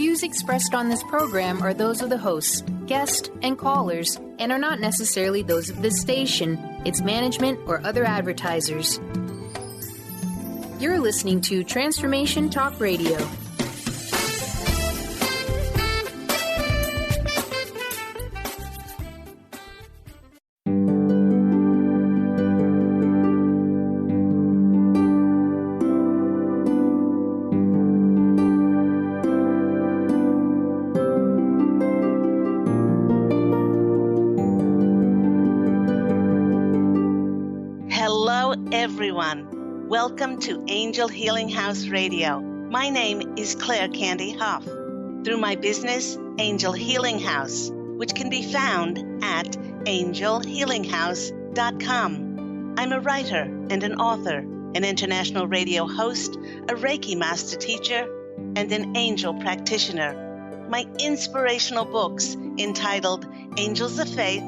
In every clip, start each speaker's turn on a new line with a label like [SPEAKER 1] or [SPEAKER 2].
[SPEAKER 1] views expressed on this program are those of the hosts, guests, and callers, and are not necessarily those of this station, its management, or other advertisers. You're listening to Transformation Talk Radio.
[SPEAKER 2] Everyone, welcome to Angel Healing House Radio. My name is Candy Hough. Through my business, Angel Healing House, which can be found at angelhealinghouse.com. I'm a writer and an author, an international radio host, a Reiki master teacher, and an angel practitioner. My inspirational books entitled Angels of Faith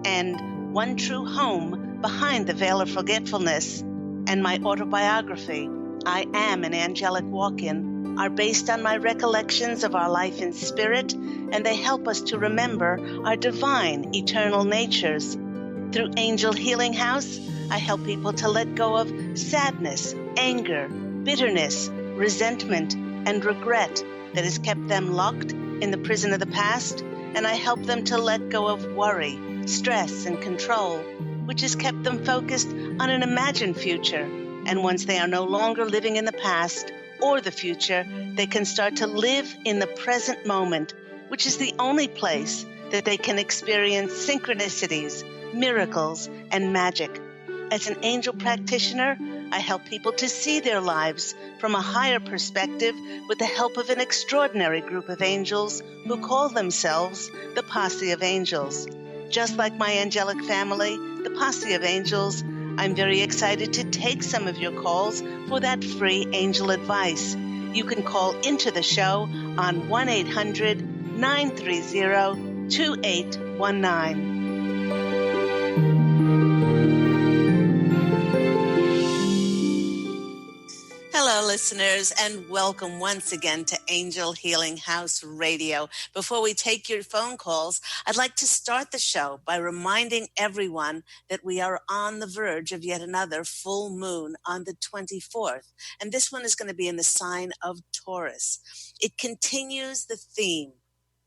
[SPEAKER 2] and One True Home Behind the Veil of Forgetfulness, and my autobiography, I Am an Angelic Walk-In, are based on my recollections of our life in spirit, and they help us to remember our divine, eternal natures. Through Angel Healing House, I help people to let go of sadness, anger, bitterness, resentment, and regret that has kept them locked in the prison of the past, and I help them to let go of worry, stress, and control, which has kept them focused on an imagined future. And once they are no longer living in the past or the future, they can start to live in the present moment, which is the only place that they can experience synchronicities, miracles, and magic. As an angel practitioner, I help people to see their lives from a higher perspective with the help of an extraordinary group of angels who call themselves the Posse of Angels. Just like my angelic family, the Posse of Angels, I'm very excited to take some of your calls for that free angel advice. You can call into the show on 1-800-930-2819. Hello, listeners, and welcome once again to Angel Healing House Radio. Before we take your phone calls, I'd like to start the show by reminding everyone that we are on the verge of yet another full moon on the 24th, and this one is going to be in the sign of Taurus. It continues the theme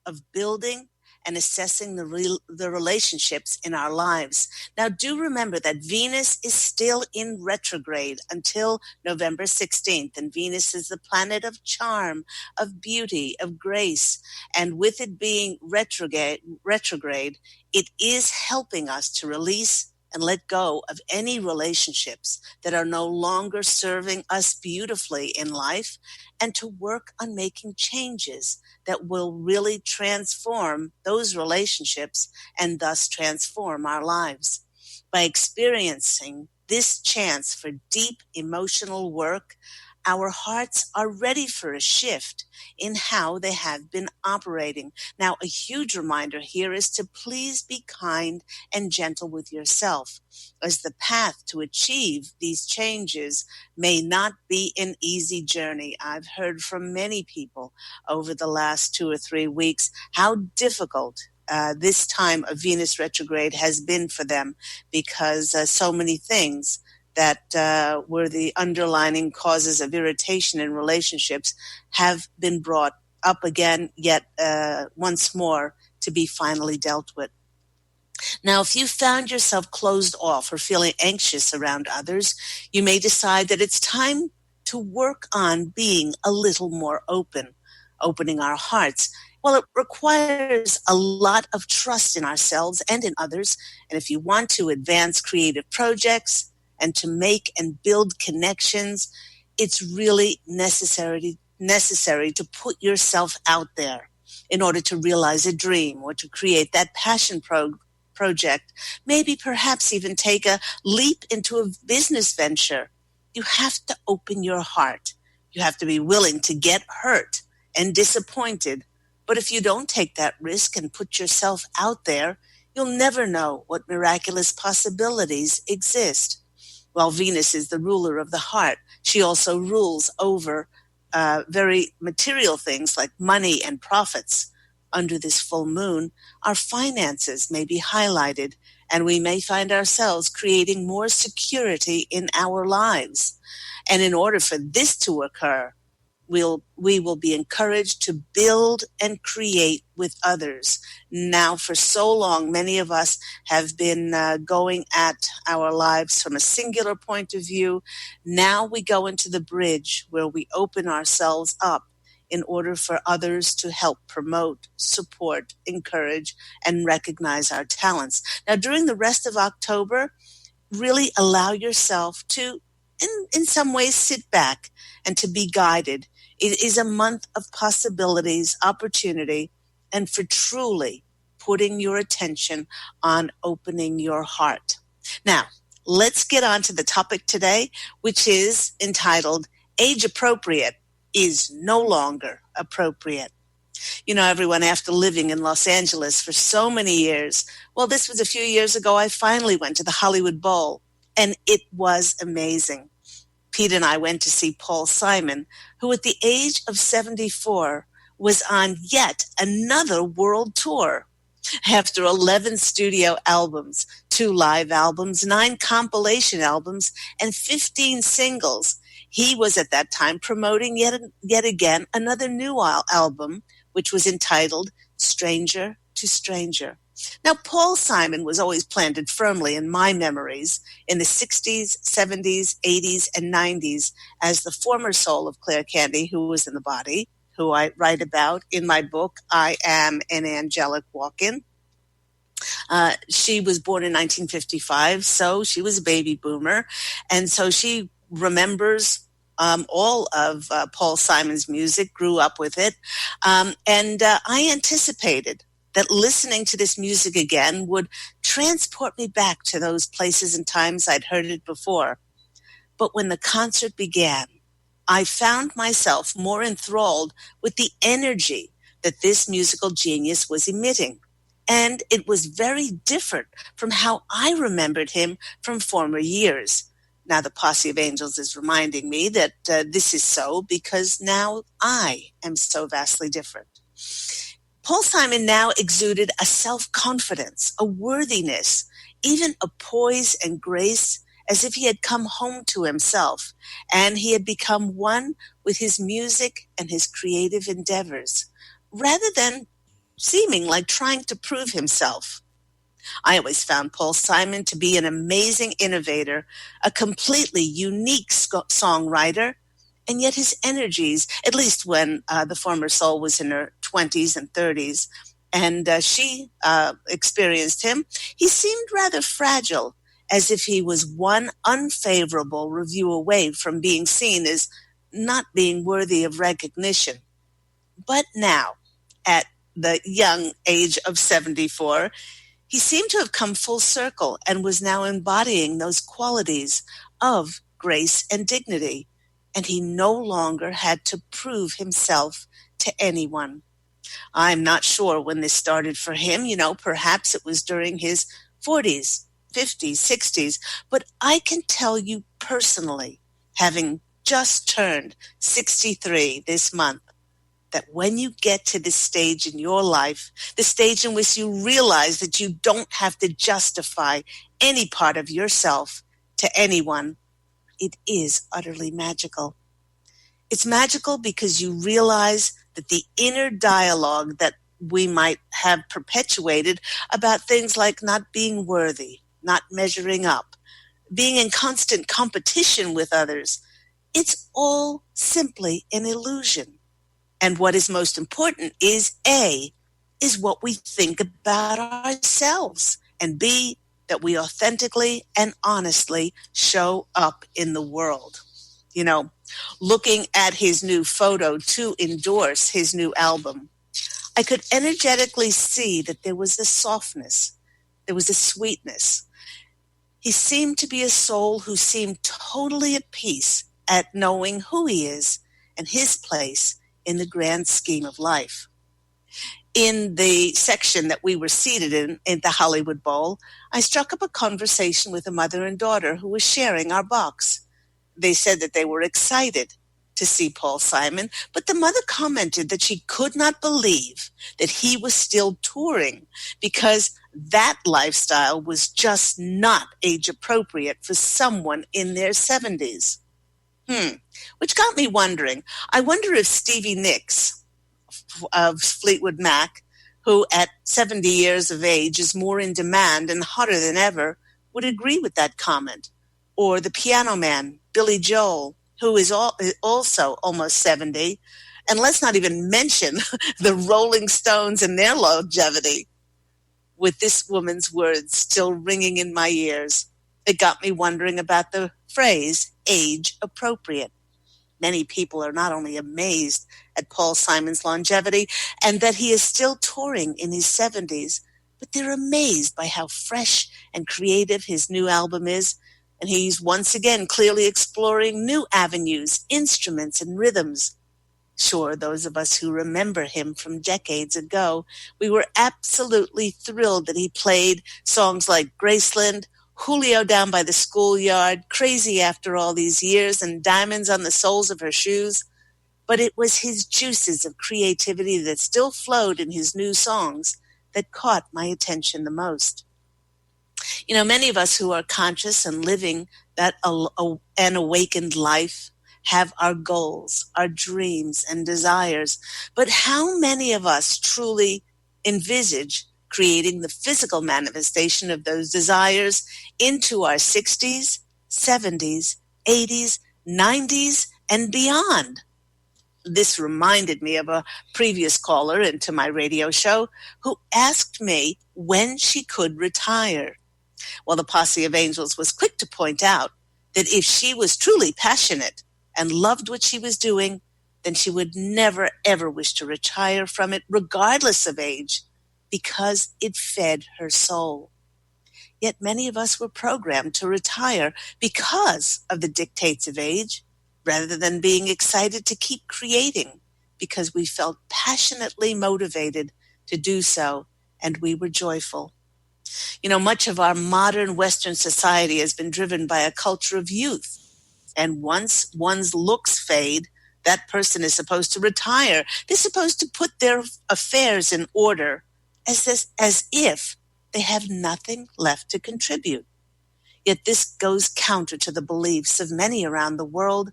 [SPEAKER 2] of building and assessing the relationships in our lives. Now, do remember that Venus is still in retrograde until November 16th, and Venus is the planet of charm, of beauty, of grace, and with it being retrograde, it is helping us to release and let go of any relationships that are no longer serving us beautifully in life, and to work on making changes that will really transform those relationships and thus transform our lives. By experiencing this chance for deep emotional work, our hearts are ready for a shift in how they have been operating. Now, a huge reminder here is to please be kind and gentle with yourself, as the path to achieve these changes may not be an easy journey. I've heard from many people over the last 2 or 3 weeks how difficult this time of Venus retrograde has been for them, because so many things that were the underlying causes of irritation in relationships have been brought up again, yet once more to be finally dealt with. Now, if you found yourself closed off or feeling anxious around others, you may decide that it's time to work on being a little more opening our hearts. Well, it requires a lot of trust in ourselves and in others. And if you want to advance creative projects and to make and build connections, it's really necessary to put yourself out there in order to realize a dream or to create that passion project. Maybe perhaps even take a leap into a business venture. You have to open your heart. You have to be willing to get hurt and disappointed. But if you don't take that risk and put yourself out there, you'll never know what miraculous possibilities exist. While Venus is the ruler of the heart, she also rules over very material things like money and profits. Under this full moon, our finances may be highlighted, and we may find ourselves creating more security in our lives. And in order for this to occur, we will be encouraged to build and create with others. Now, for so long, many of us have been going at our lives from a singular point of view. Now we go into the bridge where we open ourselves up in order for others to help promote, support, encourage, and recognize our talents. Now, during the rest of October, really allow yourself to, in some ways, sit back and to be guided. It is a month of possibilities, opportunity, and for truly putting your attention on opening your heart. Now, let's get on to the topic today, which is entitled, Age Appropriate is no longer appropriate. You know, everyone, after living in Los Angeles for so many years, well, this was a few years ago, I finally went to the Hollywood Bowl, and it was amazing. Pete and I went to see Paul Simon, who at the age of 74 was on yet another world tour. After 11 studio albums, 2 live albums, 9 compilation albums, and 15 singles, he was at that time promoting yet again another new album, which was entitled Stranger to Stranger. Now, Paul Simon was always planted firmly in my memories in the 60s, 70s, 80s, and 90s as the former soul of Claire Candy, who was in the body, who I write about in my book, I Am an Angelic Walk-In. She was born in 1955, so she was a baby boomer, and so she remembers all of Paul Simon's music, grew up with it, and I anticipated that listening to this music again would transport me back to those places and times I'd heard it before. But when the concert began, I found myself more enthralled with the energy that this musical genius was emitting. And it was very different from how I remembered him from former years. Now, the Posse of Angels is reminding me that this is so because now I am so vastly different. Paul Simon now exuded a self-confidence, a worthiness, even a poise and grace, as if he had come home to himself, and he had become one with his music and his creative endeavors, rather than seeming like trying to prove himself. I always found Paul Simon to be an amazing innovator, a completely unique songwriter, and yet his energies, at least when the former soul was in her 20s and 30s, and she experienced him, he seemed rather fragile, as if he was one unfavorable review away from being seen as not being worthy of recognition. But now, at the young age of 74, he seemed to have come full circle and was now embodying those qualities of grace and dignity. And he no longer had to prove himself to anyone. I'm not sure when this started for him. You know, perhaps it was during his 40s, 50s, 60s. But I can tell you personally, having just turned 63 this month, that when you get to this stage in your life, the stage in which you realize that you don't have to justify any part of yourself to anyone, it is utterly magical. It's magical because you realize that the inner dialogue that we might have perpetuated about things like not being worthy, not measuring up, being in constant competition with others, it's all simply an illusion. And what is most important is A, is what we think about ourselves, and B, that we authentically and honestly show up in the world. You know, looking at his new photo to endorse his new album, I could energetically see that there was a softness, there was a sweetness. He seemed to be a soul who seemed totally at peace at knowing who he is and his place in the grand scheme of life. In the section that we were seated in the Hollywood Bowl, I struck up a conversation with a mother and daughter who was sharing our box. They said that they were excited to see Paul Simon, but the mother commented that she could not believe that he was still touring because that lifestyle was just not age appropriate for someone in their 70s. Which got me wondering. I wonder if Stevie Nicks of Fleetwood Mac, who at 70 years of age is more in demand and hotter than ever, would agree with that comment. Or the piano man, Billy Joel, who is also almost 70. And let's not even mention the Rolling Stones and their longevity. With this woman's words still ringing in my ears, it got me wondering about the phrase age appropriate. Many people are not only amazed at Paul Simon's longevity and that he is still touring in his 70s, but they're amazed by how fresh and creative his new album is. And he's once again clearly exploring new avenues, instruments, and rhythms. Sure, those of us who remember him from decades ago, we were absolutely thrilled that he played songs like Graceland, Julio Down by the Schoolyard, Crazy After All These Years, and Diamonds on the Soles of Her Shoes. But it was his juices of creativity that still flowed in his new songs that caught my attention the most. You know, many of us who are conscious and living that an awakened life have our goals, our dreams, and desires. But how many of us truly envisage creating the physical manifestation of those desires into our 60s, 70s, 80s, 90s, and beyond? This reminded me of a previous caller into my radio show who asked me when she could retire. Well, the Posse of Angels was quick to point out that if she was truly passionate and loved what she was doing, then she would never, ever wish to retire from it, regardless of age, because it fed her soul. Yet many of us were programmed to retire because of the dictates of age, rather than being excited to keep creating, because we felt passionately motivated to do so, and we were joyful. You know, much of our modern Western society has been driven by a culture of youth. And once one's looks fade, that person is supposed to retire. They're supposed to put their affairs in order as if they have nothing left to contribute. Yet this goes counter to the beliefs of many around the world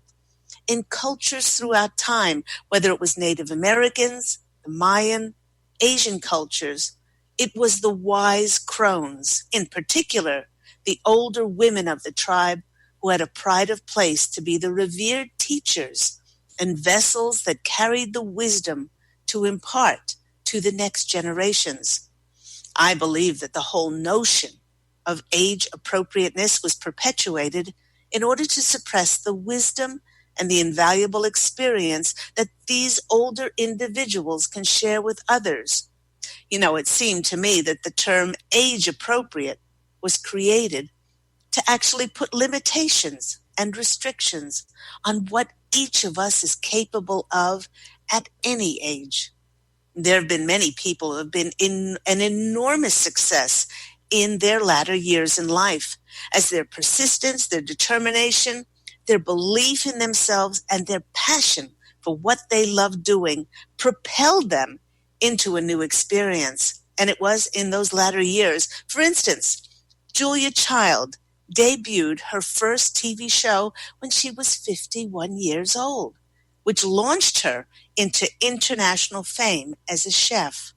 [SPEAKER 2] in cultures throughout time, whether it was Native Americans, the Mayan, Asian cultures. It was the wise crones, in particular, the older women of the tribe, who had a pride of place to be the revered teachers and vessels that carried the wisdom to impart to the next generations. I believe that the whole notion of age appropriateness was perpetuated in order to suppress the wisdom and the invaluable experience that these older individuals can share with others. You know, it seemed to me that the term age appropriate was created to actually put limitations and restrictions on what each of us is capable of at any age. There have been many people who have been in an enormous success in their latter years in life, as their persistence, their determination, their belief in themselves, and their passion for what they love doing propelled them into a new experience. And it was in those latter years. For instance, Julia Child debuted her first TV show when she was 51 years old, which launched her into international fame as a chef.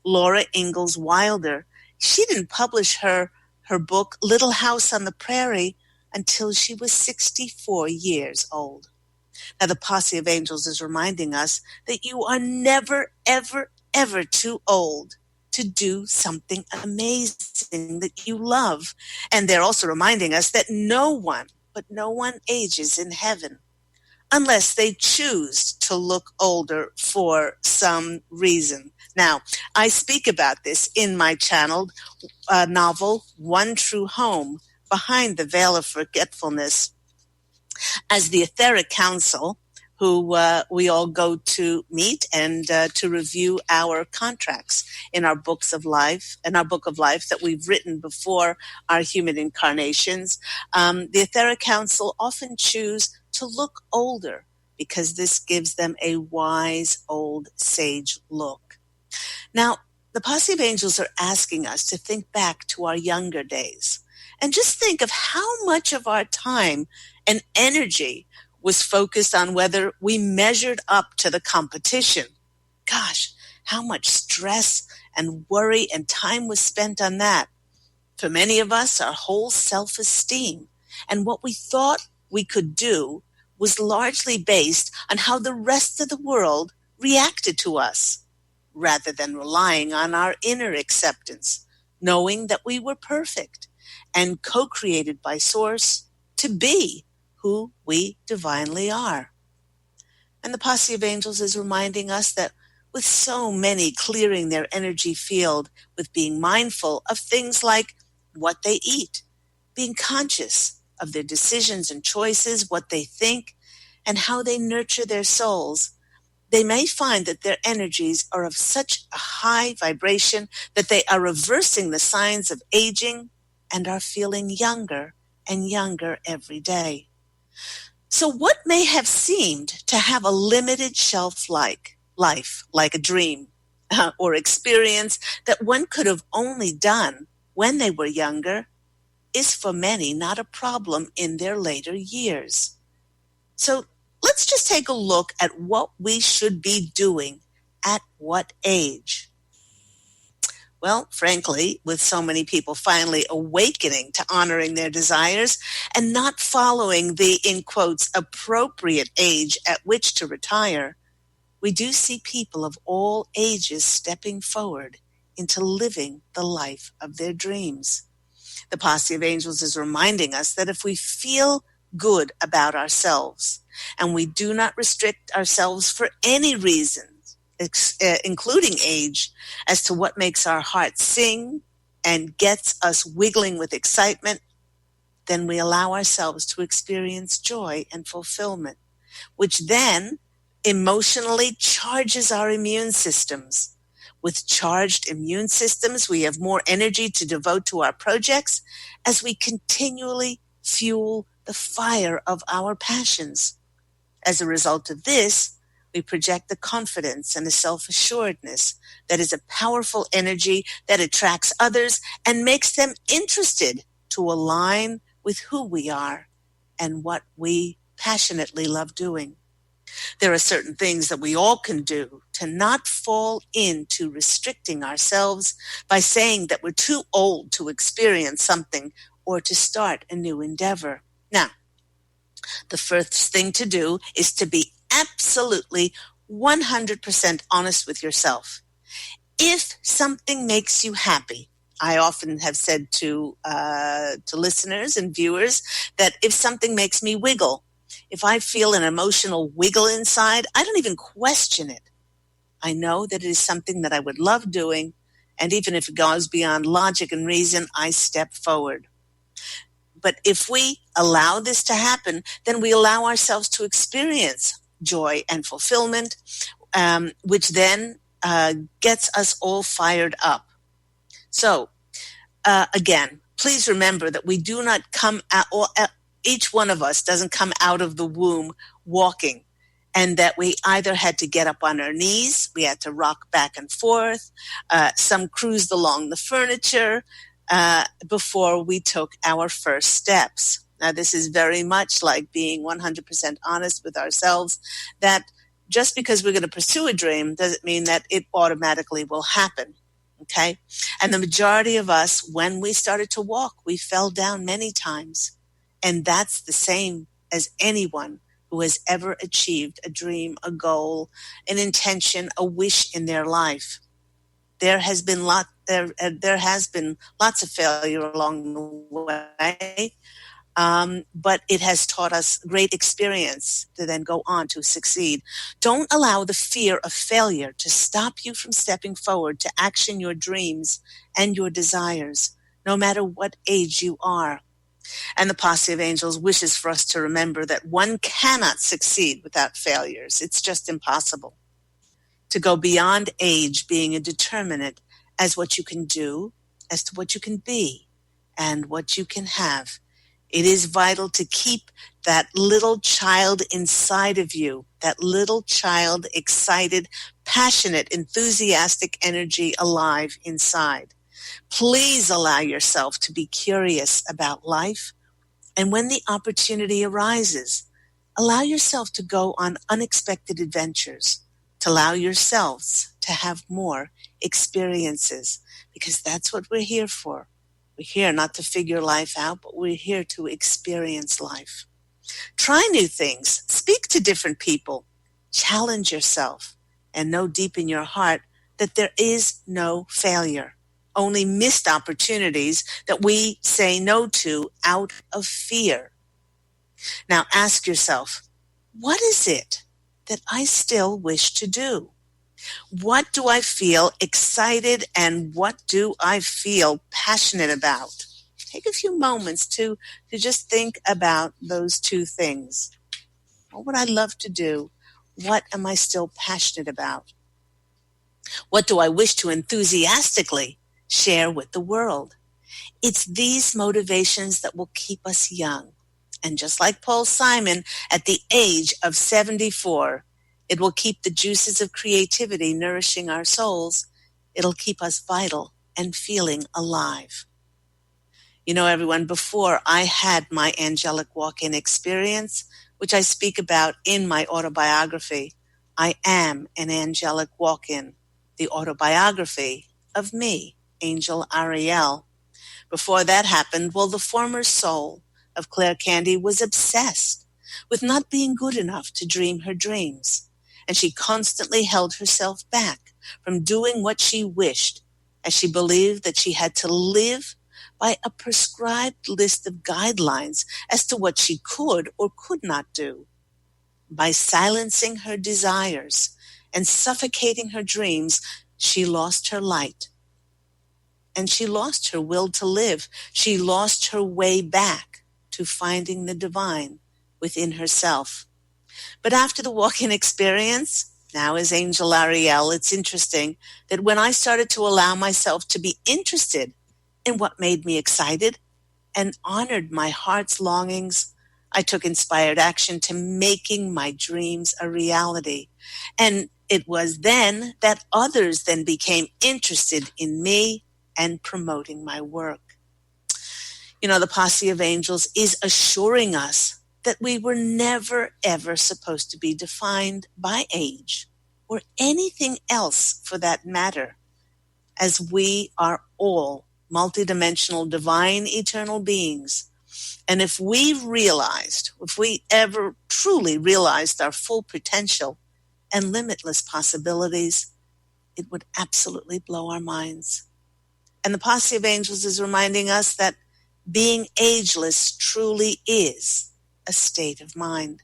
[SPEAKER 2] Laura Ingalls Wilder, she didn't publish her book Little House on the Prairie until she was 64 years old. Now, the Posse of Angels is reminding us that you are never, ever, ever too old to do something amazing that you love. And they're also reminding us that no one ages in heaven unless they choose to look older for some reason. Now, I speak about this in my channeled novel, One True Home, Behind the Veil of Forgetfulness, as the Etheric Council, who we all go to meet and to review our contracts in our books of life, in our book of life that we've written before our human incarnations. The Etheric Council often choose to look older because this gives them a wise old sage look. Now, the Posse of Angels are asking us to think back to our younger days and just think of how much of our time and energy was focused on whether we measured up to the competition. Gosh, how much stress and worry and time was spent on that. For many of us, our whole self-esteem and what we thought we could do was largely based on how the rest of the world reacted to us, rather than relying on our inner acceptance, knowing that we were perfect and co-created by Source to be who we divinely are. And the Posse of Angels is reminding us that with so many clearing their energy field with being mindful of things like what they eat, being conscious of their decisions and choices, what they think, and how they nurture their souls, they may find that their energies are of such a high vibration that they are reversing the signs of aging and are feeling younger and younger every day. So what may have seemed to have a limited shelf life, like a dream or experience that one could have only done when they were younger, is for many not a problem in their later years. So let's just take a look at what we should be doing at what age. Well, frankly, with so many people finally awakening to honoring their desires and not following the, in quotes, appropriate age at which to retire, we do see people of all ages stepping forward into living the life of their dreams. The Posse of Angels is reminding us that if we feel good about ourselves and we do not restrict ourselves for any reason, including age, as to what makes our hearts sing and gets us wiggling with excitement, then we allow ourselves to experience joy and fulfillment, which then emotionally charges our immune systems. With charged immune systems, we have more energy to devote to our projects as we continually fuel the fire of our passions. As a result of this, we project the confidence and the self-assuredness that is a powerful energy that attracts others and makes them interested to align with who we are and what we passionately love doing. There are certain things that we all can do to not fall into restricting ourselves by saying that we're too old to experience something or to start a new endeavor. Now, the first thing to do is to be absolutely 100% honest with yourself. If something makes you happy, I often have said to listeners and viewers that if something makes me wiggle, if I feel an emotional wiggle inside, I don't even question it. I know that it is something that I would love doing, and even if it goes beyond logic and reason, I step forward. But if we allow this to happen, then we allow ourselves to experience joy and fulfillment, which then gets us all fired up. So, again, please remember that we do not come out, each one of us doesn't come out of the womb walking, and that we either had to get up on our knees, we had to rock back and forth, some cruised along the furniture, before we took our first steps. Now, this is very much like being 100% honest with ourselves, that just because we're going to pursue a dream doesn't mean that it automatically will happen, okay? And the majority of us, when we started to walk, we fell down many times. And that's the same as anyone who has ever achieved a dream, a goal, an intention, a wish in their life. There has been lots of failure along the way, but it has taught us great experience to then go on to succeed. Don't allow the fear of failure to stop you from stepping forward to action your dreams and your desires, no matter what age you are. And the Posse of Angels wishes for us to remember that one cannot succeed without failures. It's just impossible. To go beyond age being a determinant as what you can do, as to what you can be, and what you can have, It is vital to keep that little child inside of you, that little child, excited, passionate, enthusiastic energy alive inside. Please allow yourself to be curious about life. And when the opportunity arises, allow yourself to go on unexpected adventures, to allow yourselves to have more experiences, because that's what we're here for. We're here not to figure life out, but we're here to experience life. Try new things, speak to different people, challenge yourself, and know deep in your heart that there is no failure, only missed opportunities that we say no to out of fear. Now ask yourself, what is it that I still wish to do? What do I feel excited and what do I feel passionate about? Take a few moments to just think about those two things. What would I love to do? What am I still passionate about? What do I wish to enthusiastically share with the world? It's these motivations that will keep us young. And just like Paul Simon, at the age of 74, it will keep the juices of creativity nourishing our souls. It'll keep us vital and feeling alive. You know, everyone, before I had my angelic walk-in experience, which I speak about in my autobiography, I am an angelic walk-in, the autobiography of me, Angel Ariel. Before that happened, well, the former soul of Claire Candy was obsessed with not being good enough to dream her dreams, and she constantly held herself back from doing what she wished, as she believed that she had to live by a prescribed list of guidelines as to what she could or could not do. By silencing her desires and suffocating her dreams, she lost her light. And she lost her will to live. She lost her way back to finding the divine within herself. But after the walk-in experience, now as Angel Ariel, it's interesting that when I started to allow myself to be interested in what made me excited and honored my heart's longings, I took inspired action to making my dreams a reality. And it was then that others then became interested in me and promoting my work. You know, the Posse of Angels is assuring us that we were never, ever supposed to be defined by age or anything else for that matter, as we are all multidimensional, divine, eternal beings. And if we ever truly realized our full potential and limitless possibilities, it would absolutely blow our minds. And the Posse of Angels is reminding us that being ageless truly is a state of mind.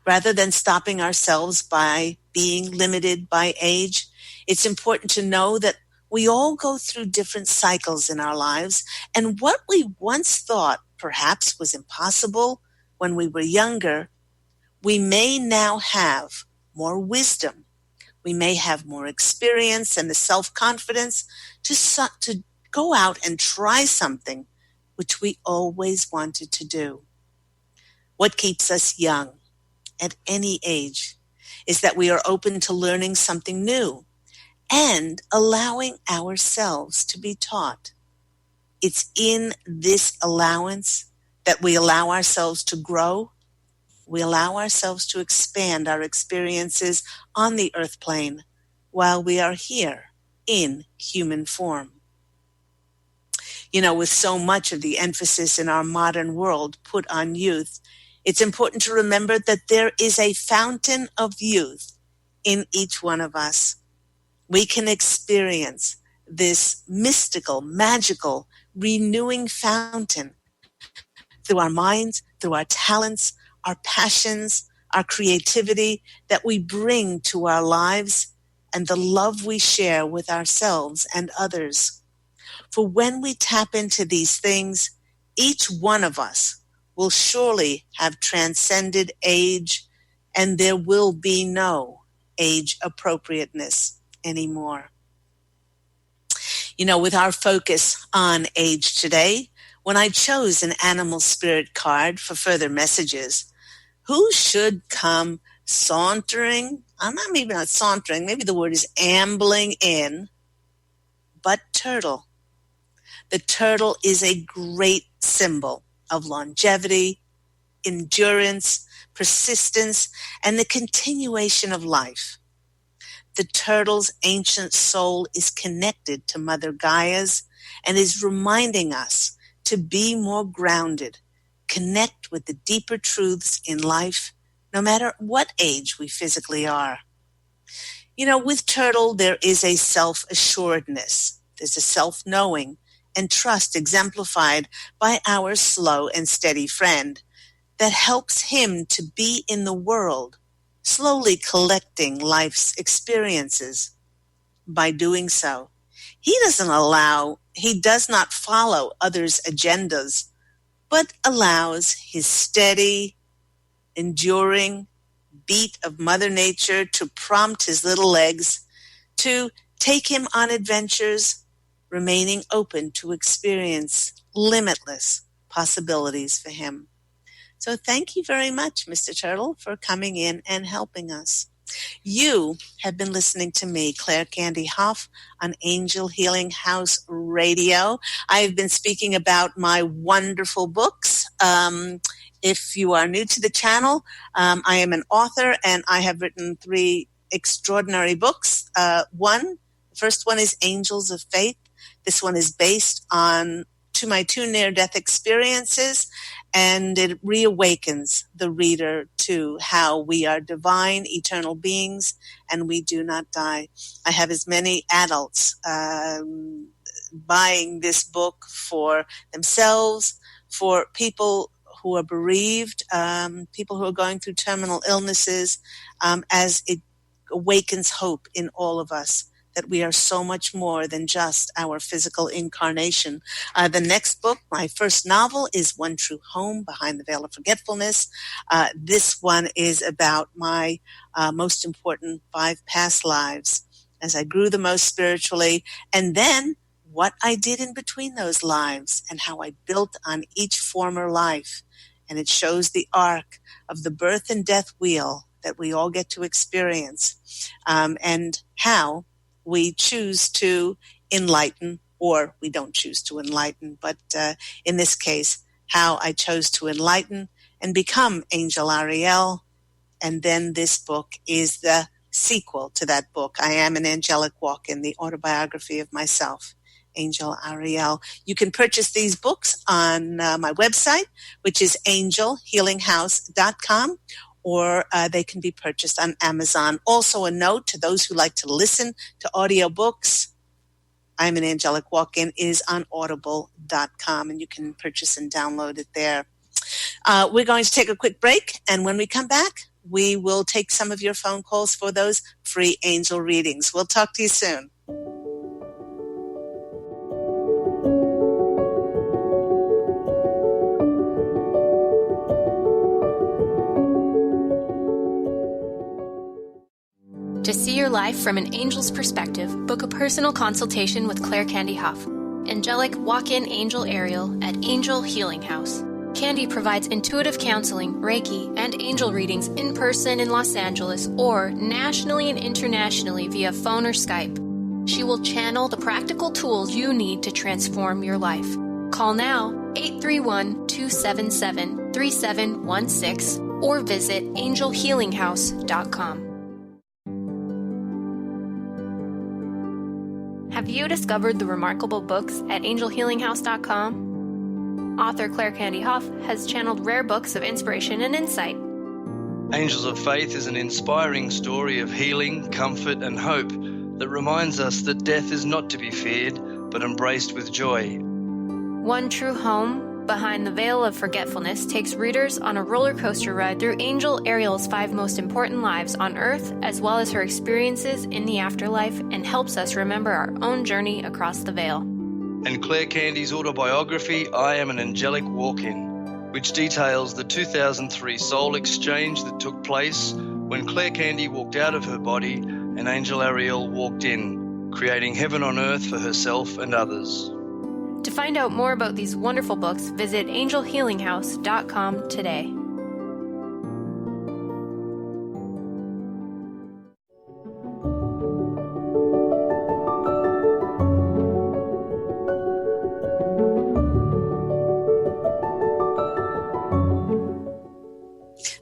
[SPEAKER 2] Rather than stopping ourselves by being limited by age, it's important to know that we all go through different cycles in our lives, and what we once thought perhaps was impossible when we were younger, we may now have more wisdom. We may have more experience and the self-confidence to go out and try something which we always wanted to do. What keeps us young at any age is that we are open to learning something new and allowing ourselves to be taught. It's in this allowance that we allow ourselves to grow. We allow ourselves to expand our experiences on the earth plane while we are here in human form. You know, with so much of the emphasis in our modern world put on youth, it's important to remember that there is a fountain of youth in each one of us. We can experience this mystical, magical, renewing fountain through our minds, through our talents, our passions, our creativity that we bring to our lives, and the love we share with ourselves and others. For when we tap into these things, each one of us will surely have transcended age, and there will be no age appropriateness anymore. You know, with our focus on age today, When I chose an animal spirit card for further messages, who should come sauntering, maybe not sauntering, maybe the word is ambling in, but turtle. The turtle is a great symbol of longevity, endurance, persistence, and the continuation of life. The turtle's ancient soul is connected to Mother Gaia's and is reminding us to be more grounded, connect with the deeper truths in life, no matter what age we physically are. With turtle, there is a self-assuredness. There's a self-knowing and trust exemplified by our slow and steady friend that helps him to be in the world, slowly collecting life's experiences. By doing so, he does not follow others' agendas, but allows his steady, enduring beat of Mother Nature to prompt his little legs to take him on adventures, remaining open to experience limitless possibilities for him. So thank you very much, Mr. Turtle, for coming in and helping us. You have been listening to me, Claire Candy Hough, on Angel Healing House Radio. I've been speaking about my wonderful books. If you are new to the channel, I am an author, and I have written 3 extraordinary books. The first one is Angels of Faith. This one is based on my 2 near-death experiences, and it reawakens the reader to how we are divine, eternal beings, and we do not die. I have as many adults buying this book for themselves, for people who are bereaved, people who are going through terminal illnesses, as it awakens hope in all of us, that we are so much more than just our physical incarnation. The next book, my first novel, is One True Home, Behind the Veil of Forgetfulness. This one is about my most important 5 past lives as I grew the most spiritually, and then what I did in between those lives and how I built on each former life. And it shows the arc of the birth and death wheel that we all get to experience, and how we choose to enlighten, or we don't choose to enlighten, but in this case, how I chose to enlighten and become Angel Ariel. And then this book is the sequel to that book, I Am an Angelic Walk-In, the autobiography of myself, Angel Ariel. You can purchase these books on my website, which is angelhealinghouse.com, or they can be purchased on Amazon. Also, a note to those who like to listen to audiobooks, I'm an Angelic Walk-In is on audible.com, and you can purchase and download it there. We're going to take a quick break, and when we come back, we will take some of your phone calls for those free angel readings. We'll talk to you soon.
[SPEAKER 1] To see your life from an angel's perspective, book a personal consultation with Claire Candy Hough, Angelic Walk-In Angel Ariel at Angel Healing House. Candy provides intuitive counseling, Reiki, and angel readings in person in Los Angeles or nationally and internationally via phone or Skype. She will channel the practical tools you need to transform your life. Call now, 831-277-3716, or visit angelhealinghouse.com. Have you discovered the remarkable books at angelhealinghouse.com? Author Claire Candy Hough has channeled rare books of inspiration and insight.
[SPEAKER 3] Angels of Faith is an inspiring story of healing, comfort, and hope that reminds us that death is not to be feared, but embraced with joy.
[SPEAKER 1] One True Home, Behind the Veil of Forgetfulness takes readers on a roller coaster ride through Angel Ariel's 5 most important lives on Earth, as well as her experiences in the afterlife, and helps us remember our own journey across the veil.
[SPEAKER 3] And Claire Candy's autobiography, I Am an Angelic Walk-In, which details the 2003 soul exchange that took place when Claire Candy walked out of her body and Angel Ariel walked in, creating heaven on earth for herself and others.
[SPEAKER 4] To find out more about these wonderful books, visit angelhealinghouse.com today.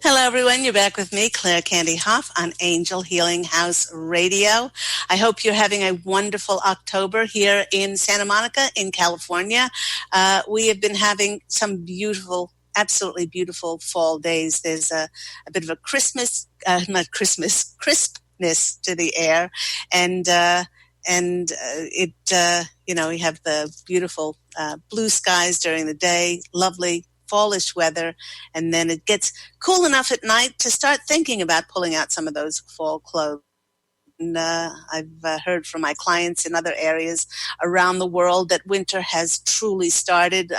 [SPEAKER 2] Hello, everyone. You're back with me, Claire Candy Hough, on Angel Healing House Radio. I hope you're having a wonderful October here in Santa Monica, in California. We have been having some beautiful, absolutely beautiful fall days. There's a bit of a crispness to the air, and we have the beautiful blue skies during the day, lovely fallish weather, and then it gets cool enough at night to start thinking about pulling out some of those fall clothes. And I've heard from my clients in other areas around the world that winter has truly started.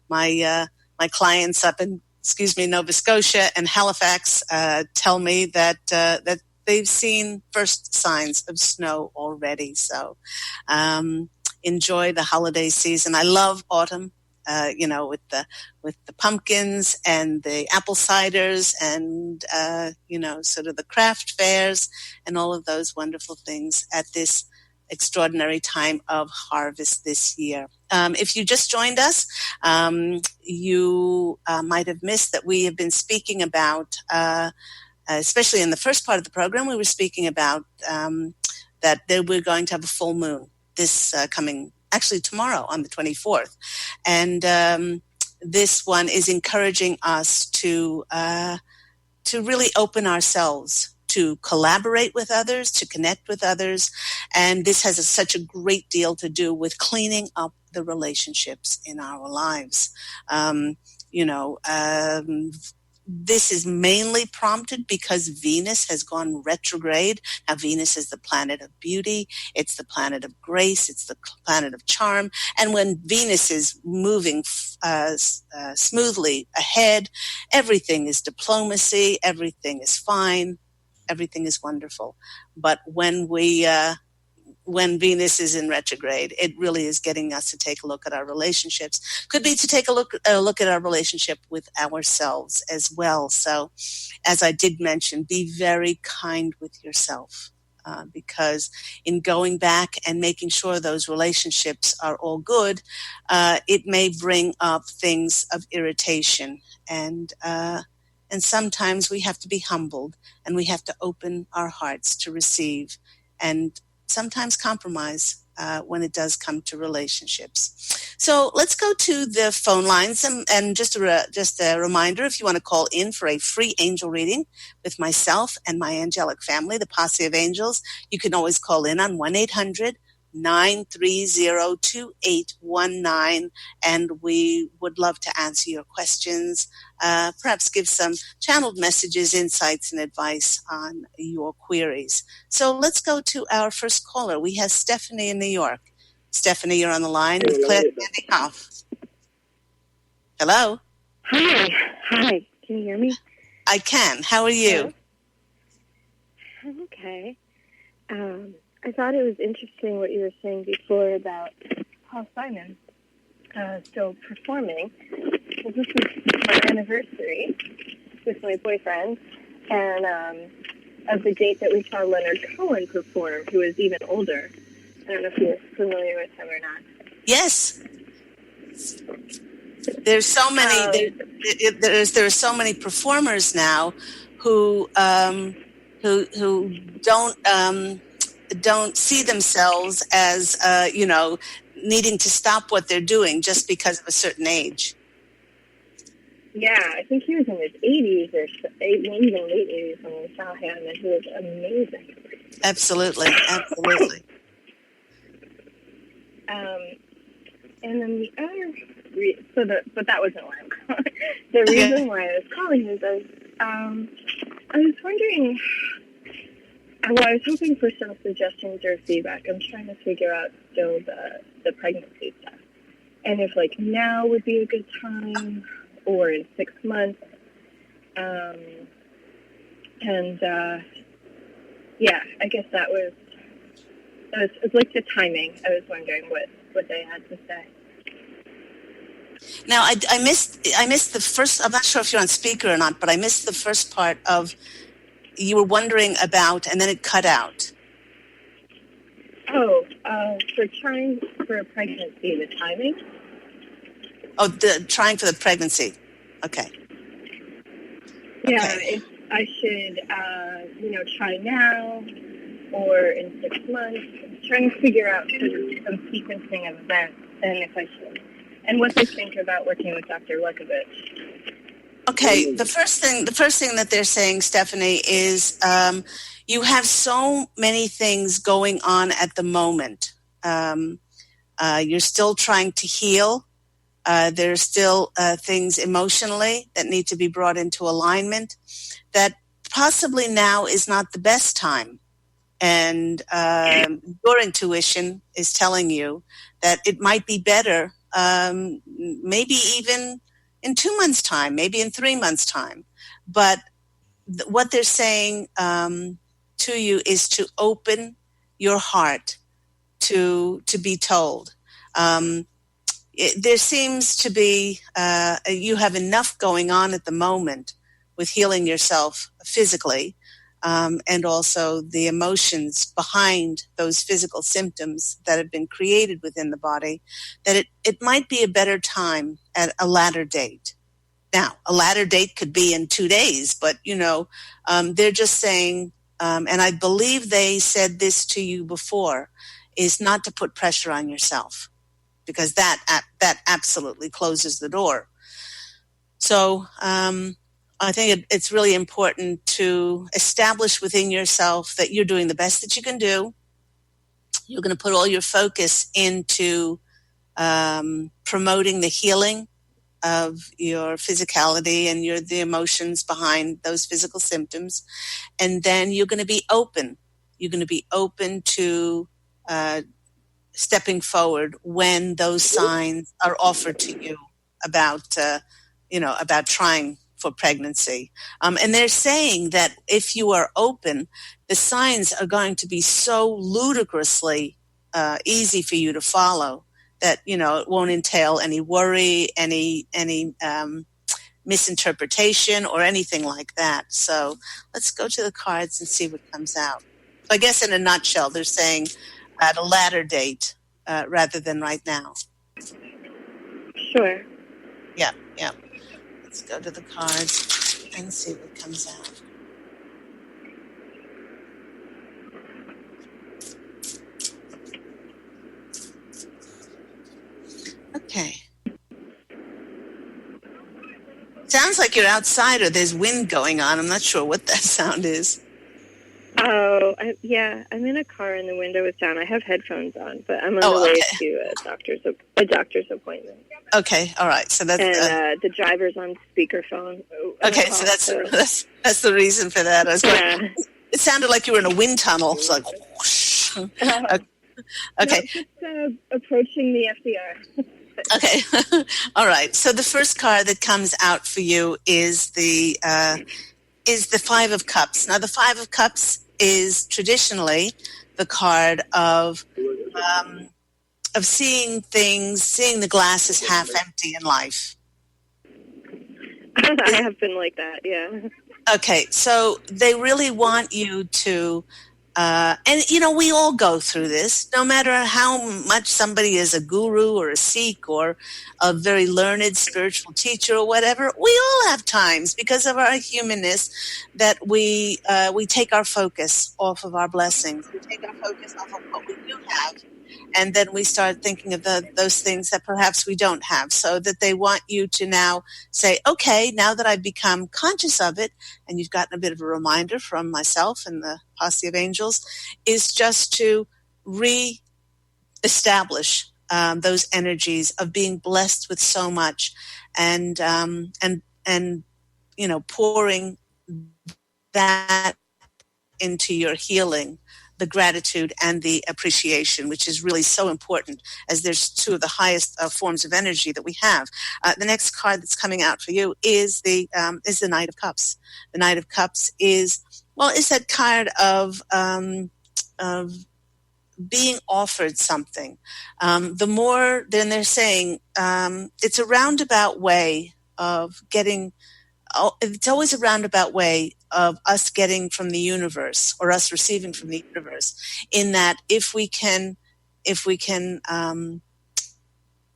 [SPEAKER 2] My clients up in Nova Scotia and Halifax tell me that they've seen first signs of snow already. So enjoy the holiday season. I love autumn. With the pumpkins and the apple ciders and, sort of the craft fairs and all of those wonderful things at this extraordinary time of harvest this year. If you just joined us, you might have missed that we have been speaking about, especially in the first part of the program, we were speaking about that we're going to have a full moon this actually tomorrow on the 24th. And this one is encouraging us to really open ourselves, to collaborate with others, to connect with others. And this has such a great deal to do with cleaning up the relationships in our lives. This is mainly prompted because Venus has gone retrograde. Now, Venus is the planet of beauty. It's the planet of grace. It's the planet of charm. And when Venus is moving smoothly ahead, everything is diplomacy. Everything is fine. Everything is wonderful. But when Venus is in retrograde, it really is getting us to take a look at our relationships. Could be to take a look at our relationship with ourselves as well. So, as I did mention, be very kind with yourself, because in going back and making sure those relationships are all good, it may bring up things of irritation, and sometimes we have to be humbled, and we have to open our hearts to receive, and sometimes compromise when it does come to relationships. So let's go to the phone lines, and just a reminder, if you want to call in for a free angel reading with myself and my angelic family, the Posse of Angels, you can always call in on 1-800-930-2819, and we would love to answer your questions, perhaps give some channeled messages, insights, and advice on your queries. So let's go to our first caller. We have Stephanie in New York. Stephanie, you're on the line with Claire Candy Hough. Hello?
[SPEAKER 5] Hi. Can you hear me?
[SPEAKER 2] I can. How are you?
[SPEAKER 5] Hello? I'm okay. I thought it was interesting what you were saying before about Paul Simon still performing. This was my anniversary with my boyfriend, and of the date that we saw Leonard Cohen perform, who was even older. I don't know if you're familiar with him or not.
[SPEAKER 2] Yes. There's so many. There are so many performers now who don't see themselves as needing to stop what they're doing just because of a certain age.
[SPEAKER 5] Yeah, I think he was in his 80s or maybe even late 80s when we saw him, and he was amazing.
[SPEAKER 2] Absolutely.
[SPEAKER 5] And then the other, but that wasn't why I'm calling. The reason why I was calling is I was wondering. Well, I was hoping for some suggestions or feedback. I'm trying to figure out still the pregnancy stuff, and if now would be a good time, or in 6 months. I guess that was like the timing. I was wondering what they had to say.
[SPEAKER 2] Now, I missed the first. I'm not sure if you're on speaker or not, but I missed the first part of you were wondering about, and then it cut out.
[SPEAKER 5] Oh, for trying for a pregnancy, the timing.
[SPEAKER 2] Oh, trying for the pregnancy. Okay.
[SPEAKER 5] Yeah,
[SPEAKER 2] Okay.
[SPEAKER 5] if I should, try now or in 6 months. I'm trying to figure out some sequencing of events and if I should, and what they think about working with Dr. Lukovich.
[SPEAKER 2] Okay. The first thing that they're saying, Stephanie, is you have so many things going on at the moment. You're still trying to heal. There's still things emotionally that need to be brought into alignment, that possibly now is not the best time. And your intuition is telling you that it might be better, maybe even in 2 months' time, maybe in 3 months' time. But what they're saying to you is to open your heart to be told. There seems to be, you have enough going on at the moment with healing yourself physically, and also the emotions behind those physical symptoms that have been created within the body, that it might be a better time at a latter date. Now, a latter date could be in 2 days, but, they're just saying, and I believe they said this to you before, is not to put pressure on yourself, because that absolutely closes the door. So I think it's really important to establish within yourself that you're doing the best that you can do. You're going to put all your focus into promoting the healing of your physicality and the emotions behind those physical symptoms. And then you're going to be open. You're going to be open to stepping forward when those signs are offered to you about trying for pregnancy. And they're saying that if you are open, the signs are going to be so ludicrously easy for you to follow that, it won't entail any worry, any misinterpretation or anything like that. So let's go to the cards and see what comes out. I guess in a nutshell, they're saying at a latter date rather than right now.
[SPEAKER 5] Sure.
[SPEAKER 2] Yeah. Let's go to the cards and see what comes out. Okay. Sounds like you're outside or there's wind going on. I'm not sure what that sound is.
[SPEAKER 5] Oh, I'm in a car and the window is down. I have headphones on, but I'm on the way to a doctor's appointment.
[SPEAKER 2] Okay, all right. So that's
[SPEAKER 5] the driver's on speakerphone.
[SPEAKER 2] Okay, so that's the reason for that. I was going. It sounded like you were in a wind tunnel. It's like whoosh. Okay.
[SPEAKER 5] No, just approaching the FDR.
[SPEAKER 2] Okay, all right. So the first card that comes out for you is the Five of Cups. Now, the Five of Cups is traditionally the card of seeing the glass as half empty in life.
[SPEAKER 5] I have been like that, yeah.
[SPEAKER 2] Okay, so they really want you to, and we all go through this, no matter how much somebody is a guru or a Sikh or a very learned spiritual teacher or whatever. We all have times, because of our humanness, that we take our focus off of our blessings. We take our focus off of what we do have. And then we start thinking of those things that perhaps we don't have, so that they want you to now say, okay, now that I've become conscious of it, and you've gotten a bit of a reminder from myself and the Posse of Angels, is just to re-establish those energies of being blessed with so much and pouring that into your healing, the gratitude and the appreciation, which is really so important, as there's two of the highest forms of energy that we have. The next card that's coming out for you is the Knight of Cups. The Knight of Cups is that card of being offered something. The more, then they're saying, it's a roundabout way of getting, it's always a roundabout way of us getting from the universe, or us receiving from the universe, in that if we can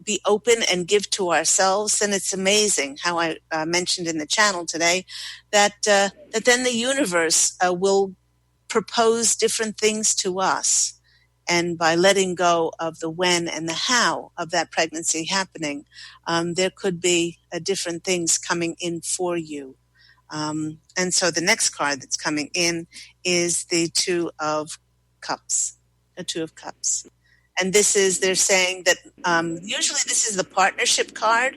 [SPEAKER 2] be open and give to ourselves, then it's amazing how I mentioned in the channel today that then the universe will propose different things to us. And by letting go of the when and the how of that pregnancy happening, there could be different things coming in for you. And so the next card that's coming in is the Two of Cups. The Two of Cups. And this is, they're saying that usually this is the partnership card,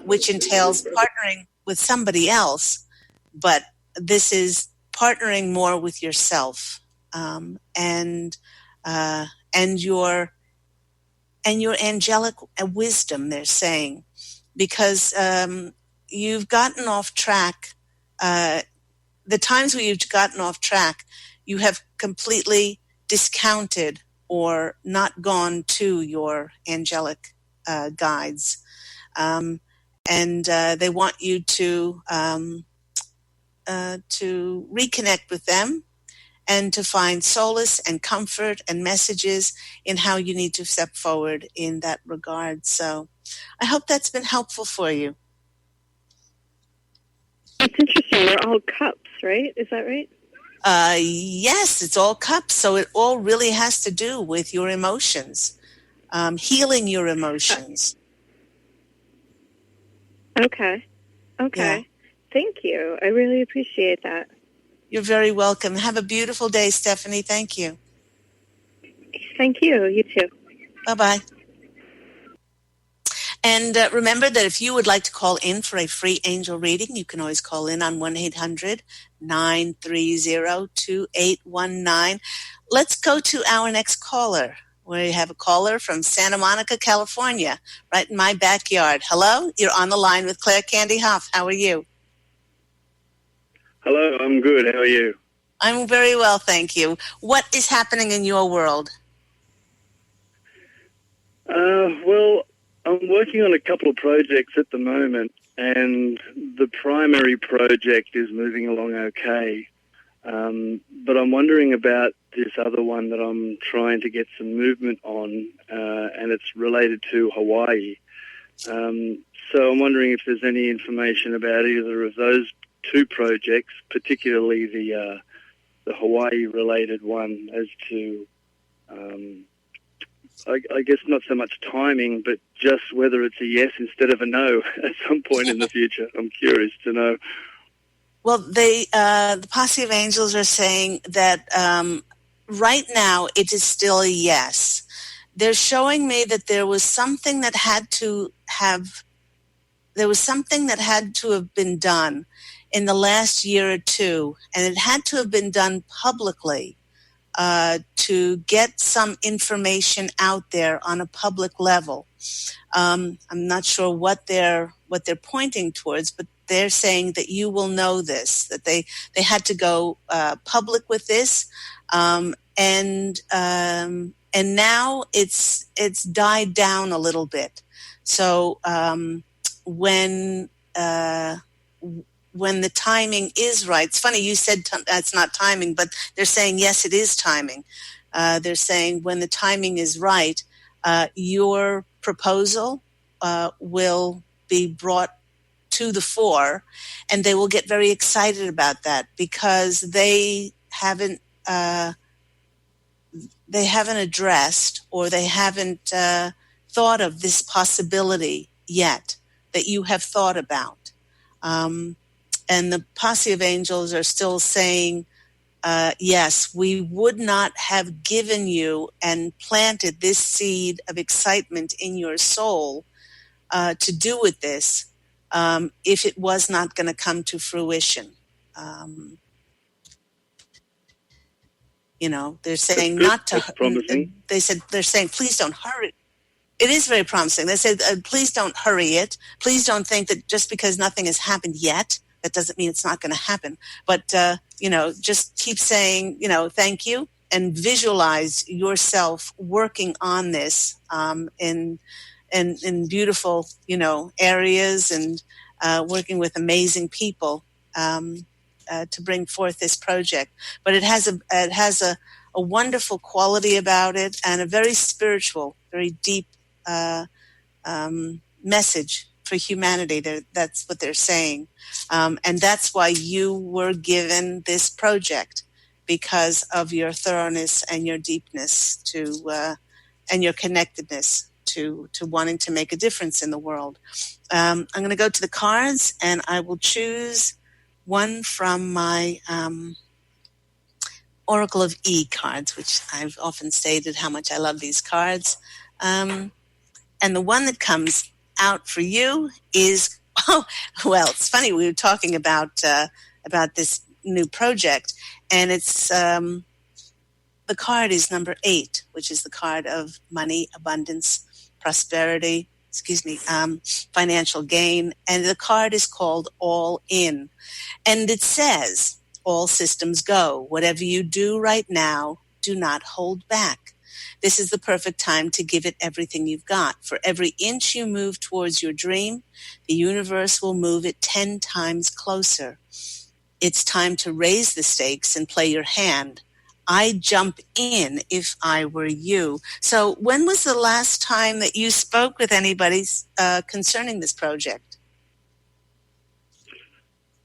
[SPEAKER 2] which entails partnering with somebody else, but this is partnering more with yourself, and your angelic wisdom, they're saying, because you've gotten off track. The times where you've gotten off track, you have completely discounted or not gone to your angelic guides, and they want you to reconnect with them and to find solace and comfort and messages in how you need to step forward in that regard. So I hope that's been helpful for you.
[SPEAKER 5] It's interesting. They're all cups, right? Is that right?
[SPEAKER 2] Yes, it's all cups. So it all really has to do with your emotions, healing your emotions.
[SPEAKER 5] Okay.
[SPEAKER 2] Yeah.
[SPEAKER 5] Thank you. I really appreciate that.
[SPEAKER 2] You're very welcome. Have a beautiful day, Stephanie. Thank you.
[SPEAKER 5] Thank you. You too.
[SPEAKER 2] Bye-bye. And remember that if you would like to call in for a free angel reading, you can always call in on 1-800-930-2819. Let's go to our next caller. We have a caller from Santa Monica, California, right in my backyard. Hello, you're on the line with Claire Candy Hough. How are you?
[SPEAKER 6] Hello, I'm good. How are you?
[SPEAKER 2] I'm very well, thank you. What is happening in your world?
[SPEAKER 6] Well, I'm working on a couple of projects at the moment, and the primary project is moving along okay. But I'm wondering about this other one that I'm trying to get some movement on, and it's related to Hawaii. So I'm wondering if there's any information about either of those two projects, particularly the Hawaii-related one, as to, I guess not so much timing, but just whether it's a yes instead of a no at some point in the future. I'm curious to know.
[SPEAKER 2] Well, the Posse of Angels are saying that right now it is still a yes. They're showing me that there was something that had to have been done in the last year or two, and it had to have been done publicly to get some information out there on a public level. I'm not sure what they're pointing towards, but they're saying that you will know this, that they had to go public with this, and now it's died down a little bit. So when the timing is right, it's funny you said that's not timing, but they're saying yes, it is timing. They're saying when the timing is right, your proposal will be brought to the fore, and they will get very excited about that because they haven't addressed, or they haven't thought of this possibility yet that you have thought about. And the Posse of Angels are still saying, yes, we would not have given you and planted this seed of excitement in your soul to do with this if it was not going to come to fruition. They're saying not to.
[SPEAKER 6] Promising.
[SPEAKER 2] They're saying, please don't hurry. It is very promising. They said, please don't hurry it. Please don't think that just because nothing has happened yet, that doesn't mean it's not going to happen. But, just keep saying, thank you, and visualize yourself working on this in beautiful, areas, and working with amazing people to bring forth this project. But it has a wonderful quality about it, and a very spiritual, very deep message for humanity. That's what they're saying. And that's why you were given this project, because of your thoroughness and your deepness and your connectedness to wanting to make a difference in the world. I'm going to go to the cards, and I will choose one from my Oracle of E cards, which I've often stated how much I love these cards. And the one that comes out for you is, it's funny, we were talking about this new project, and it's the card is number 8, which is the card of money, abundance, prosperity, financial gain, and the card is called All In. And it says, all systems go. Whatever you do right now, do not hold back. This is the perfect time to give it everything you've got. For every inch you move towards your dream, the universe will move it 10 times closer. It's time to raise the stakes and play your hand. I'd jump in if I were you. So when was the last time that you spoke with anybody concerning this project?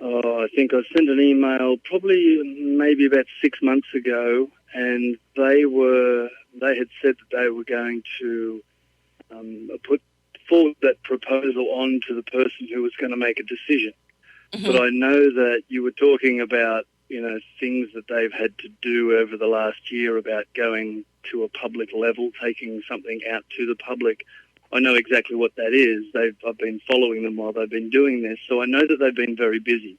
[SPEAKER 6] Oh, I think I sent an email maybe about 6 months ago, and they had said that they were going to put forward that proposal on to the person who was going to make a decision. Mm-hmm. But I know that you were talking about, things that they've had to do over the last year about going to a public level, taking something out to the public. I know exactly what that is. I've been following them while they've been doing this, so I know that they've been very busy.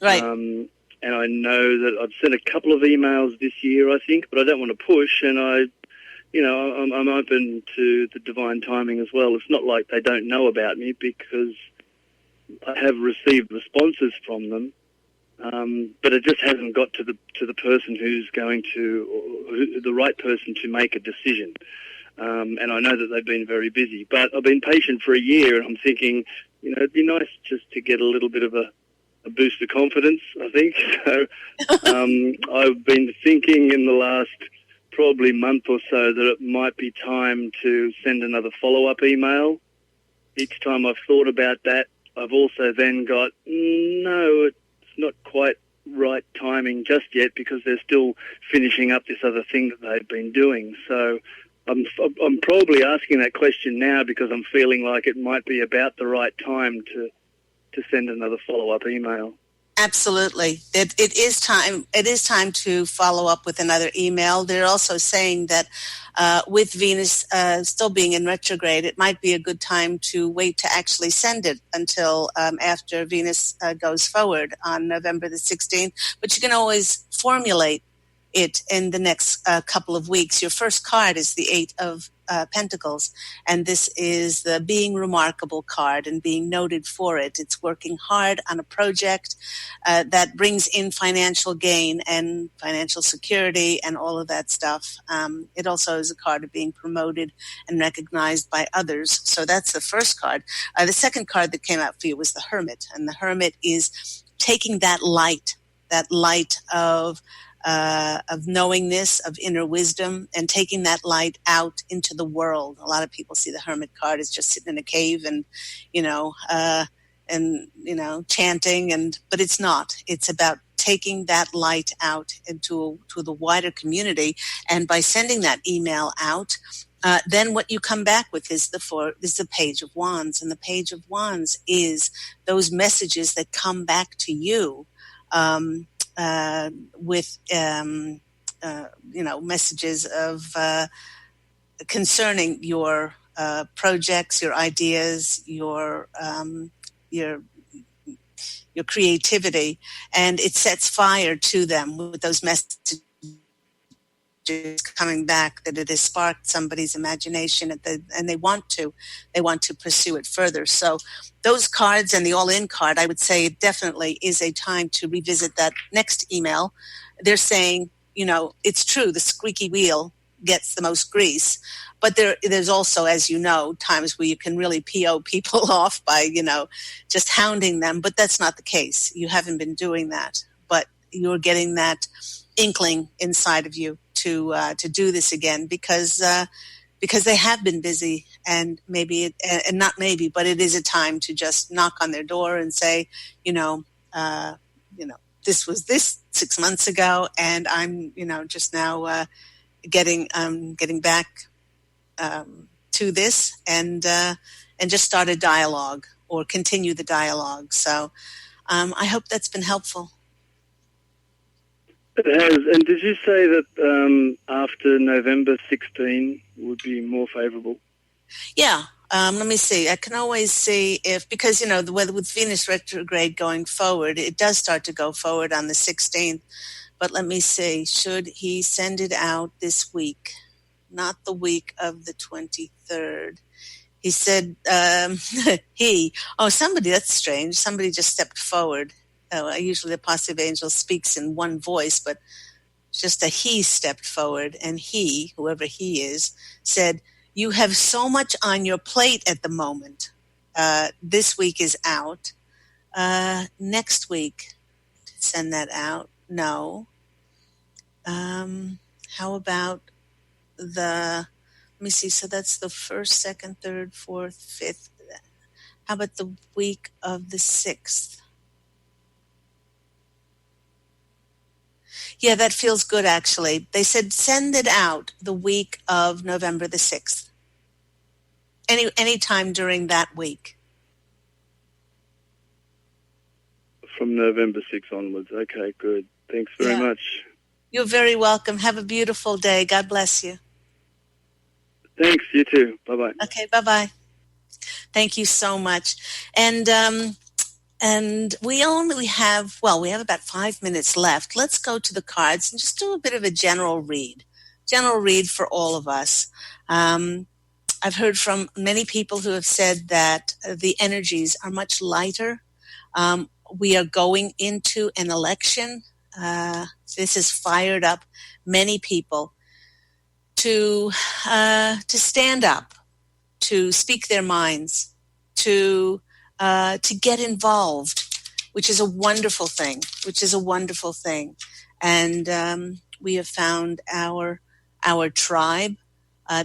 [SPEAKER 2] Right.
[SPEAKER 6] And I know that I've sent a couple of emails this year, I think, but I don't want to push, and I'm open to the divine timing as well. It's not like they don't know about me, because I have received responses from them, but it just hasn't got to the person who's going to, the right person to make a decision. And I know that they've been very busy, but I've been patient for a year, and I'm thinking, it'd be nice just to get a little bit of a boost of confidence, I think. So I've been thinking in the last probably month or so that it might be time to send another follow-up email. Each time I've thought about that, I've also then got, no, it's not quite right timing just yet, because they're still finishing up this other thing that they've been doing. So I'm probably asking that question now because I'm feeling like it might be about the right time to send another follow-up email.
[SPEAKER 2] Absolutely. It is time. It is time to follow up with another email. They're also saying that with Venus still being in retrograde, it might be a good time to wait to actually send it until after Venus goes forward on November the 16th. But you can always formulate it in the next couple of weeks. Your first card is the 8 of Pentacles, and this is the being remarkable card and being noted for it. It's working hard on a project that brings in financial gain and financial security and all of that stuff. It also is a card of being promoted and recognized by others. So that's the first card. The second card that came out for you was the Hermit, and the Hermit is taking that light of knowingness, of inner wisdom, and taking that light out into the world. A lot of people see the Hermit card as just sitting in a cave and, chanting, but it's not. It's about taking that light out to the wider community. And by sending that email out, then what you come back with is the Page of Wands. And the Page of Wands is those messages that come back to you with messages of concerning your projects, your ideas, your creativity, and it sets fire to them with those messages coming back, that it has sparked somebody's imagination, and they want to pursue it further. So those cards and the all-in card, I would say it definitely is a time to revisit that next email. They're saying it's true, the squeaky wheel gets the most grease, but there's also, as you know, times where you can really PO people off by, just hounding them, but that's not the case. You haven't been doing that, but you're getting that inkling inside of you to do this again because they have been busy, and and not maybe, but it is a time to just knock on their door and say, this was this 6 months ago, and I'm, just now getting back to this, and just start a dialogue or continue the dialogue. So I hope that's been helpful.
[SPEAKER 6] It has. And did you say that after November 16 would be more favourable?
[SPEAKER 2] Yeah. Let me see. I can always see because, the weather with Venus retrograde going forward, it does start to go forward on the 16th. But let me see. Should he send it out this week? Not the week of the 23rd. He said somebody, that's strange. Somebody just stepped forward. Usually the Posse of Angels speaks in one voice, but just a he stepped forward, and he, whoever he is, said, "You have so much on your plate at the moment. This week is out. Next week, send that out? No. How about let me see, so that's the 1st, 2nd, 3rd, 4th, 5th. How about the week of the 6th? Yeah, that feels good, actually. They said send it out the week of November the 6th. Any time during that week.
[SPEAKER 6] From November 6th onwards. Okay, good. Thanks very much.
[SPEAKER 2] You're very welcome. Have a beautiful day. God bless you.
[SPEAKER 6] Thanks. You too. Bye-bye.
[SPEAKER 2] Okay, bye-bye. Thank you so much. And we only have, we have about 5 minutes left. Let's go to the cards and just do a bit of a general read for all of us. I've heard from many people who have said that the energies are much lighter. We are going into an election. This has fired up many people to stand up, to speak their minds, to get involved, which is a wonderful thing. And we have found our tribe,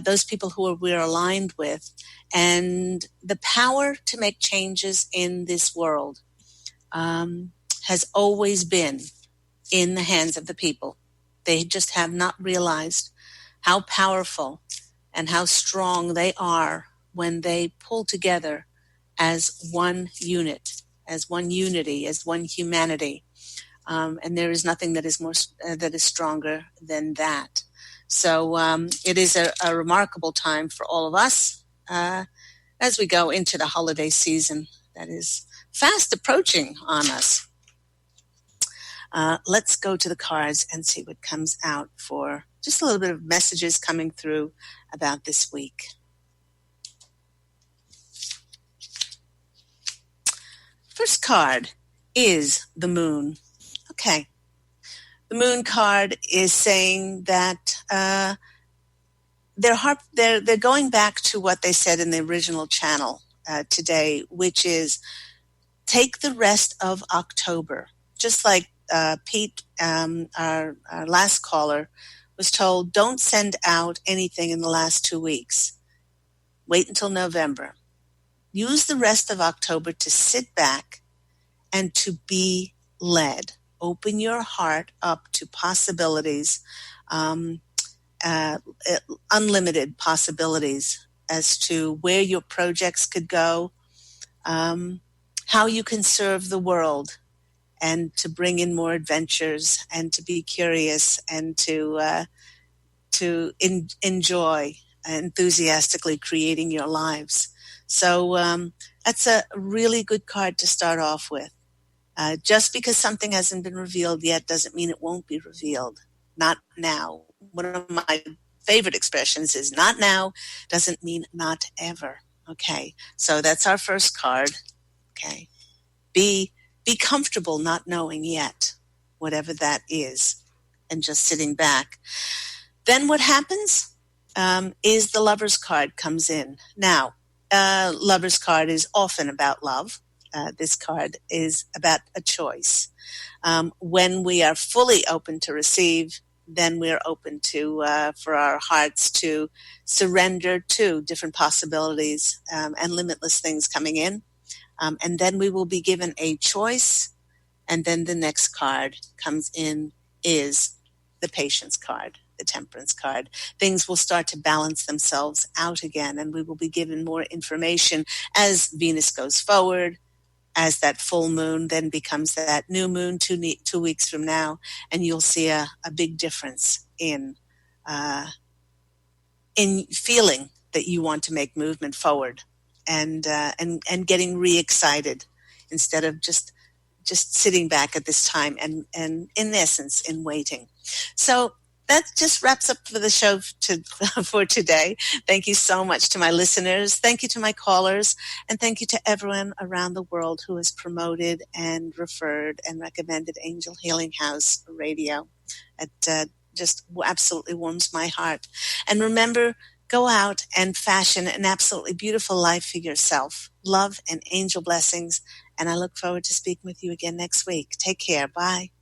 [SPEAKER 2] those people who we're aligned with, and the power to make changes in this world has always been in the hands of the people. They just have not realized how powerful and how strong they are when they pull together as one unit, as one unity, as one humanity. And there is nothing that is stronger than that. So it is a remarkable time for all of us as we go into the holiday season that is fast approaching on us. Let's go to the cards and see what comes out for just a little bit of messages coming through about this week. First card is the moon. Okay. The moon card is saying that they're going back to what they said in the original channel today, which is take the rest of October. Just like Pete, our last caller, was told, don't send out anything in the last 2 weeks. Wait until November. Use the rest of October to sit back and to be led. Open your heart up to possibilities, unlimited possibilities as to where your projects could go, how you can serve the world, and to bring in more adventures, and to be curious, and to enjoy enthusiastically creating your lives. So that's a really good card to start off with. Just because something hasn't been revealed yet doesn't mean it won't be revealed. Not now. One of my favorite expressions is not now doesn't mean not ever. Okay, so that's our first card. Okay, be comfortable not knowing yet, whatever that is. and just sitting back. Then what happens is the Lover's card comes in. Now, Lover's card is often about love. This card is about a choice. When we are fully open to receive, then we're open to for our hearts to surrender to different possibilities and limitless things coming in. And then we will be given a choice. And then the next card comes in is the Patience card, the Temperance card. Things will start to balance themselves out again, and we will be given more information as Venus goes forward, as that full moon then becomes that new moon 2 weeks from now, and you'll see a big difference in feeling that you want to make movement forward and getting re-excited instead of just sitting back at this time and in essence in waiting. So that just wraps up for the show for today. Thank you so much to my listeners. Thank you to my callers. And thank you to everyone around the world who has promoted and referred and recommended Angel Healing House Radio. It just absolutely warms my heart. And remember, go out and fashion an absolutely beautiful life for yourself. Love and angel blessings. And I look forward to speaking with you again next week. Take care. Bye.